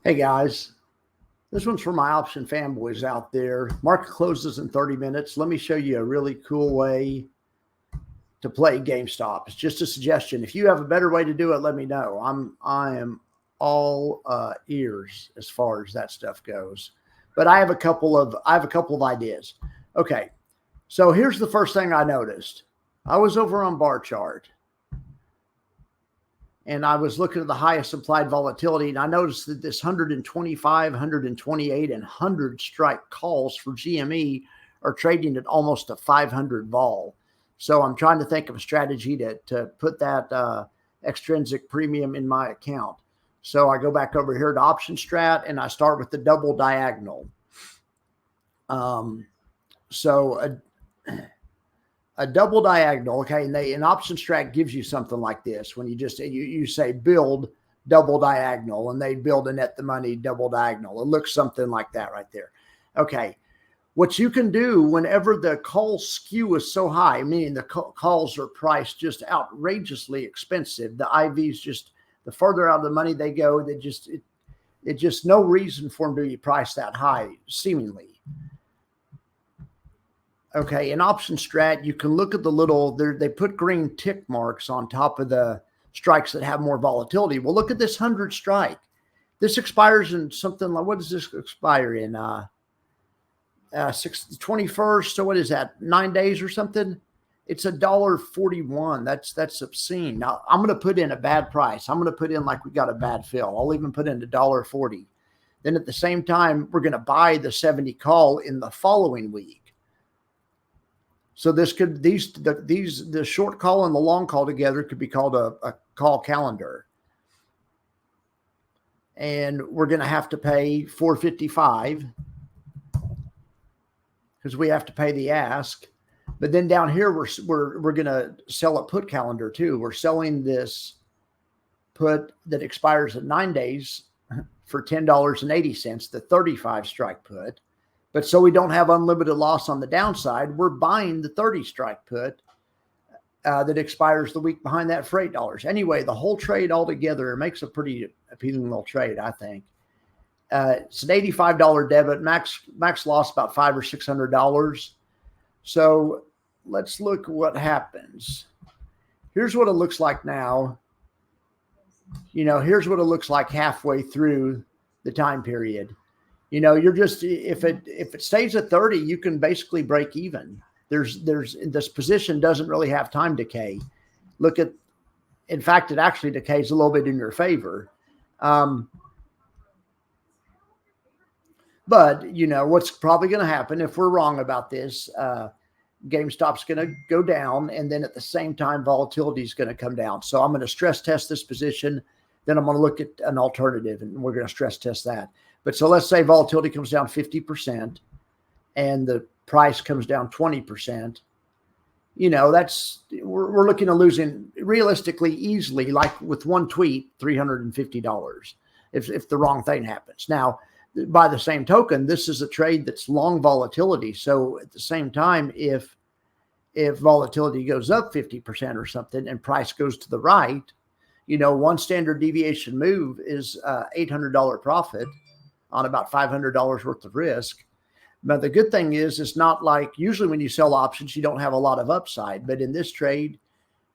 Hey guys, this one's for my option fanboys out there. Market closes in 30 minutes. Let me show you a really cool way to play GameStop. It's just a suggestion. If you have a better way to do it, let me know. I am all ears as far as that stuff goes. But I have a couple of ideas. Okay, so here's the first thing I noticed. I was over on bar chart, and I was looking at the highest implied volatility, and I noticed that this 125, 128, and 100 strike calls for GME are trading at almost a 500 vol. So I'm trying to think of a strategy to put that extrinsic premium in my account. So I go back over here to option strat, and I start with the double diagonal. So a double diagonal, okay, and an option strat gives you something like this. When you say build double diagonal, and they build a net the money double diagonal. It looks something like that right there. Okay, what you can do whenever the call skew is so high, meaning the calls are priced just outrageously expensive, the IVs just, the further out of the money they go, it just no reason for them to be priced that high, seemingly. Okay, in option strat, you can look at the little, they put green tick marks on top of the strikes that have more volatility. Well, look at this 100 strike. This expires in something like, what does this expire in? 21st. So what is that? 9 days or something? It's $1.41. That's obscene. Now I'm going to put in a bad price. I'm going to put in like we got a bad fill. I'll even put in $1.40. Then at the same time, we're going to buy the 70 call in the following week. So this could, the short call and the long call together could be called a call calendar. And we're going to have to pay $4.55 because we have to pay the ask. But then down here, we're going to sell a put calendar too. We're selling this put that expires in 9 days for $10.80, the 35 strike put. But so we don't have unlimited loss on the downside, we're buying the 30 strike put that expires the week behind that for $8. Anyway, the whole trade altogether makes a pretty appealing little trade, I think. It's an $85 debit, max loss about $500 or $600. So let's look what happens. Here's what it looks like now. Here's what it looks like halfway through the time period. You're just, if it stays at 30, you can basically break even. This position doesn't really have time decay. In fact, it actually decays a little bit in your favor. But what's probably going to happen if we're wrong about this, GameStop's going to go down, and then at the same time, volatility is going to come down. So I'm going to stress test this position. Then I'm going to look at an alternative, and we're going to stress test that. But so let's say volatility comes down 50% and the price comes down 20%. We're looking at losing realistically easily, like with one tweet, $350 if the wrong thing happens. Now, by the same token, this is a trade that's long volatility. So at the same time, if volatility goes up 50% or something and price goes to the right, one standard deviation move is $800 profit on about $500 worth of risk. But the good thing is, it's not like usually when you sell options, you don't have a lot of upside. But in this trade,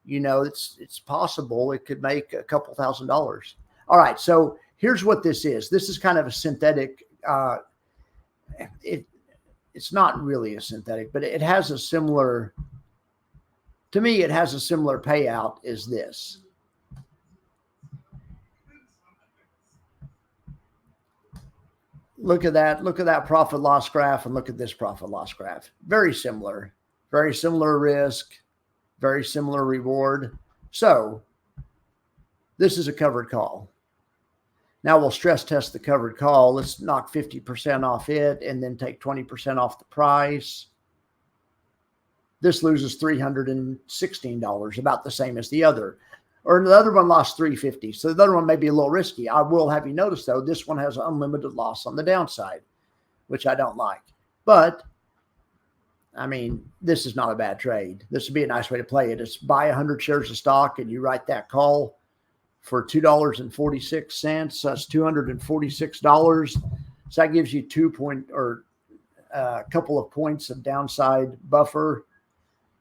it's possible it could make a couple $1,000s. All right, so here's what this is. This is kind of a synthetic. It's not really a synthetic, but it has a similar. To me, it has a similar payout as this. Look at that profit loss graph, and look at this profit loss graph. Very similar risk, very similar reward. So this is a covered call. Now we'll stress test the covered call. Let's knock 50% off it and then take 20% off the price. This loses $316, about the same as the other. Or the other one lost $350. So the other one may be a little risky. I will have you notice, though, this one has unlimited loss on the downside, which I don't like. But, I mean, this is not a bad trade. This would be a nice way to play it. It's buy 100 shares of stock and you write that call. for $2.46. That's $246. So that gives you a couple of points of downside buffer.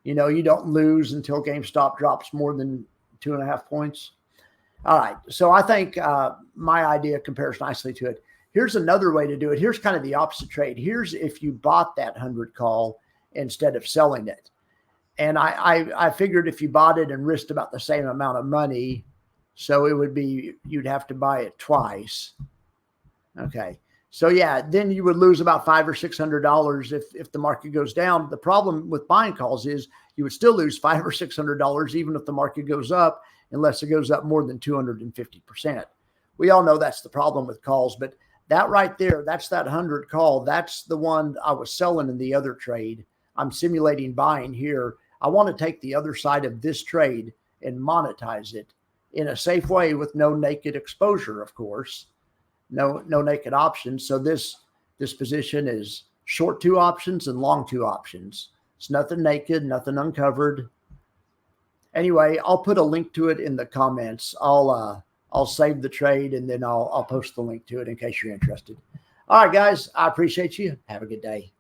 You know, you don't lose until GameStop drops more than 2.5 points. All right. So I think my idea compares nicely to it. Here's another way to do it. Here's kind of the opposite trade. Here's if you bought that 100 call instead of selling it. And I figured if you bought it and risked about the same amount of money, so it would be, you'd have to buy it twice. Okay. So yeah, then you would lose about $500 or $600 if the market goes down. The problem with buying calls is you would still lose $500 or $600 even if the market goes up, unless it goes up more than 250%. We all know that's the problem with calls, but that right there, that's that 100 call. That's the one I was selling in the other trade. I'm simulating buying here. I want to take the other side of this trade and monetize it in a safe way with no naked exposure, of course, no naked options. So this position is short 2 options and long 2 options. It's nothing naked, nothing uncovered. Anyway, I'll put a link to it in the comments. I'll save the trade and then I'll post the link to it in case you're interested. All right, guys, I appreciate you. Have a good day.